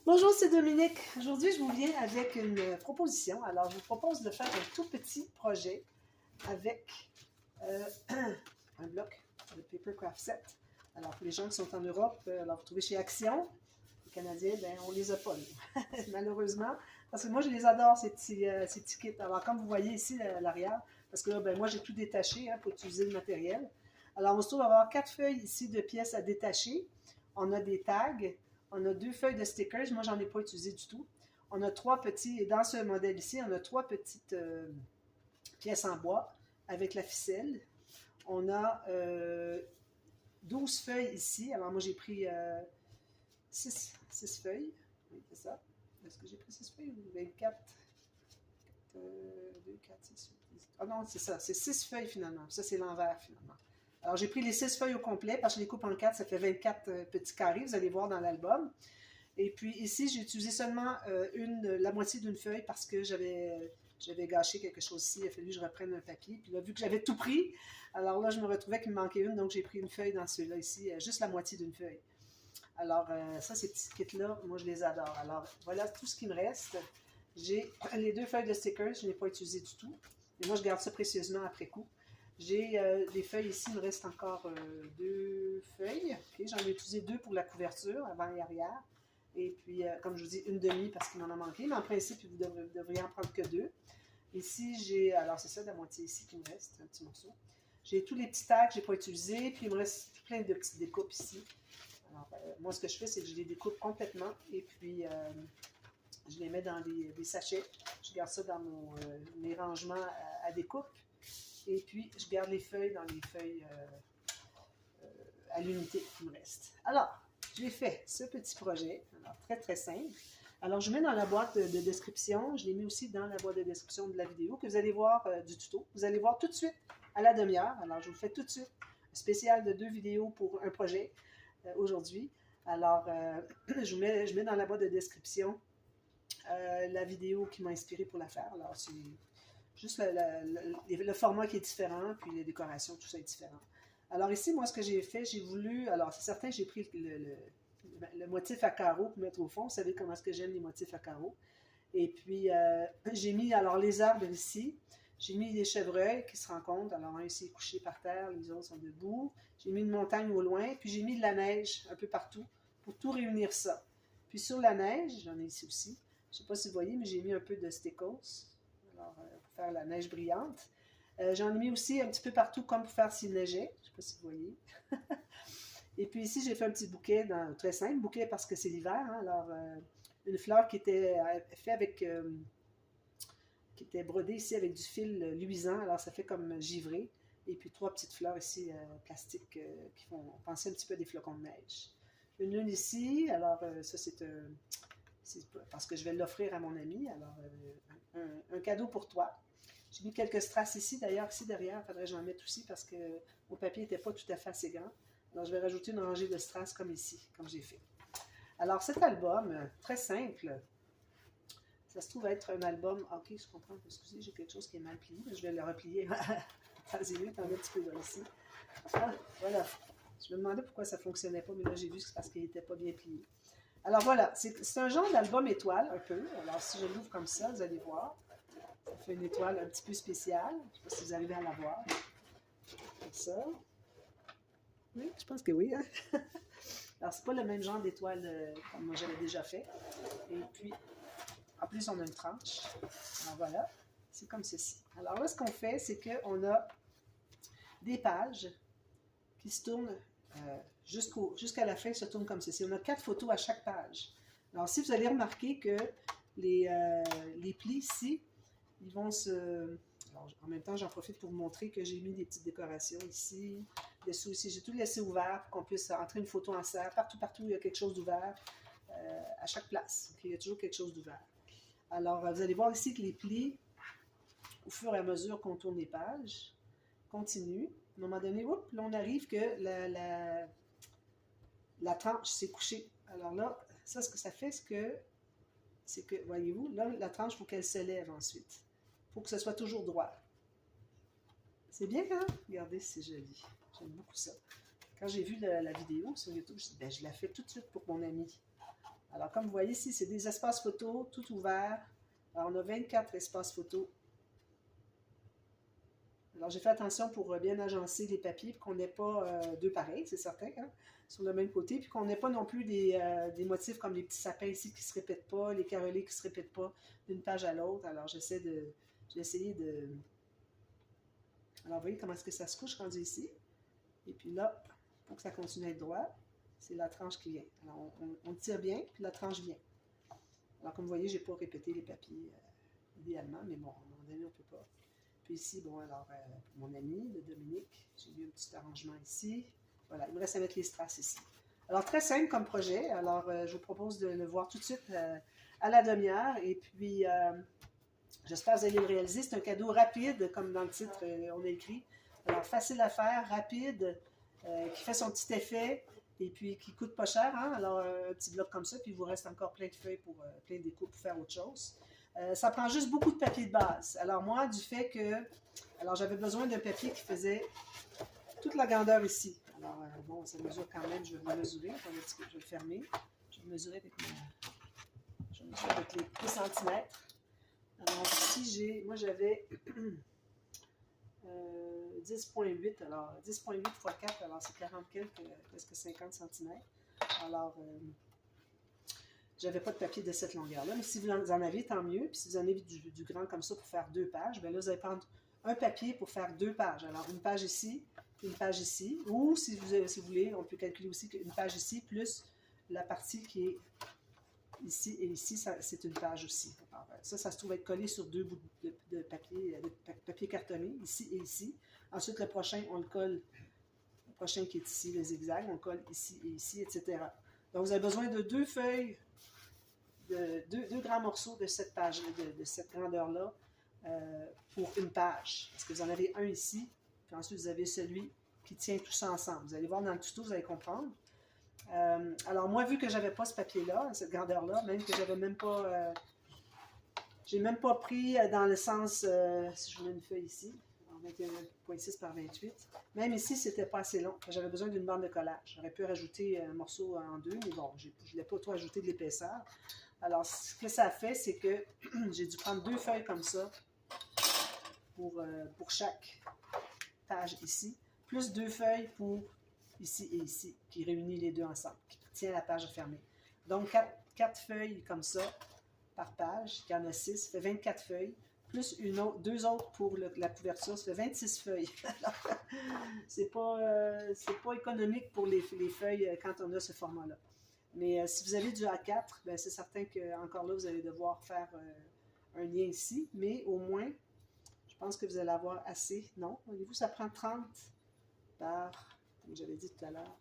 Bonjour, c'est Dominique. Aujourd'hui, je vous viens avec une proposition. Alors, je vous propose de faire un tout petit projet avec un bloc de Papercraft Set. Alors, pour les gens qui sont en Europe, alors vous trouvez chez Action. Les Canadiens, ben, on les a pas, nous. Malheureusement. Parce que moi, je les adore, ces petits kits. Alors, comme vous voyez ici à l'arrière, parce que là, ben, moi, j'ai tout détaché pour utiliser le matériel. Alors, on se trouve à avoir 4 feuilles ici de pièces à détacher. On a des tags. On a 2 feuilles de stickers. Moi, j'en ai pas utilisé du tout. On a 3 petits, et dans ce modèle ici, on a 3 petites pièces en bois avec la ficelle. On a 12 feuilles ici. Alors, moi, j'ai pris 6 feuilles. Oui, c'est ça. Est-ce que j'ai pris 6 feuilles ou 24? 2, 4, 6, 8, 10. Ah non, c'est ça. C'est 6 feuilles finalement. Ça, c'est l'envers finalement. Alors, j'ai pris les 6 feuilles au complet parce que je les coupe en 4, ça fait 24 petits carrés, vous allez voir dans l'album. Et puis ici, j'ai utilisé seulement la moitié d'une feuille parce que j'avais gâché quelque chose ici. Il a fallu que je reprenne un papier. Puis là, vu que j'avais tout pris, alors là, je me retrouvais qu'il me manquait une, donc j'ai pris une feuille dans celui-là ici, juste la moitié d'une feuille. Alors, ça, ces petits kits-là, moi, je les adore. Alors, voilà tout ce qui me reste. J'ai les 2 feuilles de stickers, je n'ai pas utilisé du tout. Mais moi, je garde ça précieusement après coup. J'ai des feuilles ici, il me reste encore 2 feuilles. Okay, j'en ai utilisé 2 pour la couverture, avant et arrière. Et puis, comme je vous dis, une demi parce qu'il m'en a manqué. Mais en principe, vous devriez en prendre que 2. Ici, j'ai, alors c'est ça, la moitié ici qui me reste, un petit morceau. J'ai tous les petits tags que je n'ai pas utilisés. Puis, il me reste plein de petites découpes ici. Alors, moi, ce que je fais, c'est que je les découpe complètement. Et puis, je les mets dans des sachets. Je garde ça dans mes rangements à découpe. Et puis, je garde les feuilles dans les feuilles à l'unité qui me reste. Alors, j'ai fait ce petit projet. Alors, très, très simple. Alors, je mets dans la boîte de description. Je l'ai mis aussi dans la boîte de description de la vidéo que vous allez voir du tuto. Vous allez voir tout de suite à la demi-heure. Alors, je vous fais tout de suite un spécial de 2 vidéos pour un projet aujourd'hui. Alors, je mets dans la boîte de description la vidéo qui m'a inspiré pour la faire. Alors, c'est juste le format qui est différent, puis les décorations, tout ça est différent. Alors ici, moi, ce que j'ai fait, j'ai voulu... Alors, c'est certain, j'ai pris le motif à carreaux pour mettre au fond. Vous savez comment est-ce que j'aime les motifs à carreaux. Et puis, j'ai mis, alors, les arbres ici. J'ai mis des chevreuils qui se rencontrent. Alors, un ici est couché par terre, les autres sont debout. J'ai mis une montagne au loin, puis j'ai mis de la neige un peu partout pour tout réunir ça. Puis sur la neige, j'en ai ici aussi. Je ne sais pas si vous voyez, mais j'ai mis un peu de stickles. Alors, pour faire la neige brillante. J'en ai mis aussi un petit peu partout comme pour faire s'il neigeait. Je ne sais pas si vous voyez. Et puis ici, j'ai fait un petit bouquet, très simple, bouquet parce que c'est l'hiver. Hein, alors, une fleur qui était faite avec, qui était brodée ici avec du fil luisant. Alors, ça fait comme givré. Et puis 3 petites fleurs ici, plastiques, qui font penser un petit peu à des flocons de neige. Une lune ici. Alors, ça, c'est parce que je vais l'offrir à mon ami. Alors, un cadeau pour toi. J'ai mis quelques strass ici, d'ailleurs, ici derrière, il faudrait que j'en mette aussi parce que mon papier n'était pas tout à fait assez grand. Alors, je vais rajouter une rangée de strass comme ici, comme j'ai fait. Alors, cet album, très simple, ça se trouve être un album... Ok, je comprends, excusez, j'ai quelque chose qui est mal plié, je vais le replier. Attendez-le, t'en mets un petit peu là, ici. Ah, voilà. Je me demandais pourquoi ça ne fonctionnait pas, mais là, j'ai vu que c'est parce qu'il n'était pas bien plié. Alors, voilà, c'est un genre d'album étoile, un peu. Alors, si je l'ouvre comme ça, vous allez voir. Ça fait une étoile un petit peu spéciale. Je ne sais pas si vous arrivez à la voir. Comme ça. Oui, je pense que oui. Hein? Alors, c'est pas le même genre d'étoile comme moi j'avais déjà fait. Et puis, en plus, on a une tranche. Alors, voilà. C'est comme ceci. Alors, là, ce qu'on fait, c'est qu'on a des pages qui se tournent jusqu'à la fin, se tournent comme ceci. On a 4 photos à chaque page. Alors, si vous allez remarquer que les plis ici, ils vont se... Alors, en même temps, j'en profite pour vous montrer que j'ai mis des petites décorations ici, dessous ici. J'ai tout laissé ouvert pour qu'on puisse entrer une photo en serre. Partout, il y a quelque chose d'ouvert à chaque place. Okay? Il y a toujours quelque chose d'ouvert. Alors, vous allez voir ici que les plis, au fur et à mesure qu'on tourne les pages, continuent. À un moment donné, oups, là, on arrive que la tranche s'est couchée. Alors là, ça, ce que ça fait, c'est que, voyez-vous, là, la tranche, il faut qu'elle se lève ensuite. Il faut que ce soit toujours droit. C'est bien, hein? Regardez, c'est joli. J'aime beaucoup ça. Quand j'ai vu la vidéo sur YouTube, je me suis dit, ben, je la fais tout de suite pour mon ami. Alors, comme vous voyez ici, c'est des espaces photos, tout ouvert. Alors, on a 24 espaces photos. Alors, j'ai fait attention pour bien agencer les papiers, pour qu'on n'ait pas deux pareils, c'est certain, hein, sur le même côté, puis qu'on n'ait pas non plus des motifs comme les petits sapins ici qui ne se répètent pas, les carrelés qui ne se répètent pas d'une page à l'autre. Alors, j'ai essayé de... Alors, vous voyez comment est-ce que ça se couche rendu ici. Et puis là, pour que ça continue à être droit, c'est la tranche qui vient. Alors, on tire bien, puis la tranche vient. Alors, comme vous voyez, je n'ai pas répété les papiers idéalement, mais bon, à un moment donné, on ne peut pas. Puis ici, bon, alors, mon ami, le Dominique, j'ai mis un petit arrangement ici. Voilà, il me reste à mettre les strass ici. Alors, très simple comme projet. Alors, je vous propose de le voir tout de suite à la demi-heure. Et puis, j'espère que vous allez le réaliser. C'est un cadeau rapide, comme dans le titre, on a écrit. Alors, facile à faire, rapide, qui fait son petit effet et puis qui coûte pas cher. Hein? Alors, un petit bloc comme ça, puis il vous reste encore plein de feuilles, plein de découpes pour faire autre chose. Ça prend juste beaucoup de papier de base. Alors moi, du fait que... Alors j'avais besoin d'un papier qui faisait toute la grandeur ici. Alors bon, ça mesure quand même, je vais vous mesurer. Attendez un petit peu, je vais le fermer. Je vais mesurer avec les centimètres. Alors ici, moi j'avais 10,8. Alors 10,8 x 4, alors c'est 40 quelques, presque 50 cm. Alors... j'avais pas de papier de cette longueur-là, mais si vous en avez, tant mieux. Puis si vous en avez du grand comme ça pour faire 2 pages, bien là, vous allez prendre un papier pour faire 2 pages. Alors, une page ici, une page ici. Ou, si vous voulez, on peut calculer aussi qu'une page ici, plus la partie qui est ici et ici, c'est une page aussi. Alors, ça se trouve être collé sur 2 bouts de papier cartonné, ici et ici. Ensuite, le prochain, on le colle, le prochain qui est ici, le zigzag, on le colle ici et ici, etc. Donc, vous avez besoin de 2 feuilles, de deux grands morceaux de cette page, de cette grandeur-là, pour une page. Parce que vous en avez un ici, puis ensuite vous avez celui qui tient tout ça ensemble. Vous allez voir dans le tuto, vous allez comprendre. Alors moi, vu que j'avais pas ce papier-là, cette grandeur-là, même que j'avais même pas... j'ai même pas pris dans le sens... si je vous mets une feuille ici, 21,6 par 28. Même ici, c'était pas assez long. J'avais besoin d'une bande de collage. J'aurais pu rajouter un morceau en 2, mais bon, je ne voulais pas trop ajouter de l'épaisseur. Alors, ce que ça fait, c'est que j'ai dû prendre 2 feuilles comme ça pour chaque page ici, plus 2 feuilles pour ici et ici, qui réunit les deux ensemble, qui tient la page fermée. Donc, 4 feuilles comme ça par page, il y en a 6, ça fait 24 feuilles, plus 2 autres pour la couverture, ça fait 26 feuilles. C'est pas économique pour les feuilles quand on a ce format-là. Mais si vous avez du A4, ben c'est certain qu'encore là, vous allez devoir faire un lien ici. Mais au moins, je pense que vous allez avoir assez. Non, voyez-vous, ça prend 30 par, comme j'avais dit tout à l'heure,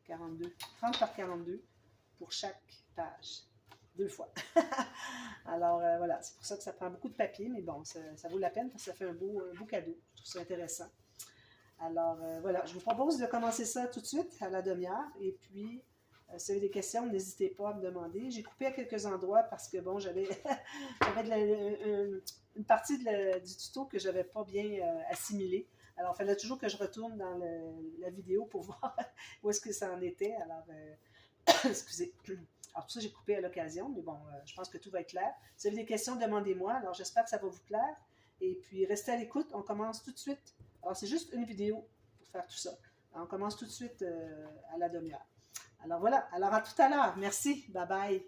42. 30 par 42 pour chaque page. 2 fois. Alors, voilà, c'est pour ça que ça prend beaucoup de papier. Mais bon, ça vaut la peine parce que ça fait un beau cadeau. Je trouve ça intéressant. Alors, voilà, je vous propose de commencer ça tout de suite, à la demi-heure. Et puis, si vous avez des questions, n'hésitez pas à me demander. J'ai coupé à quelques endroits parce que, bon, j'avais une partie du tuto que je n'avais pas bien assimilée. Alors, il fallait toujours que je retourne dans la vidéo pour voir où est-ce que ça en était. Alors, excusez. Alors, tout ça, j'ai coupé à l'occasion, mais bon, je pense que tout va être clair. Si vous avez des questions, demandez-moi. Alors, j'espère que ça va vous plaire. Et puis, restez à l'écoute. On commence tout de suite. Alors, c'est juste une vidéo pour faire tout ça. Alors, on commence tout de suite à la demi-heure. Alors, voilà. Alors, à tout à l'heure. Merci. Bye-bye.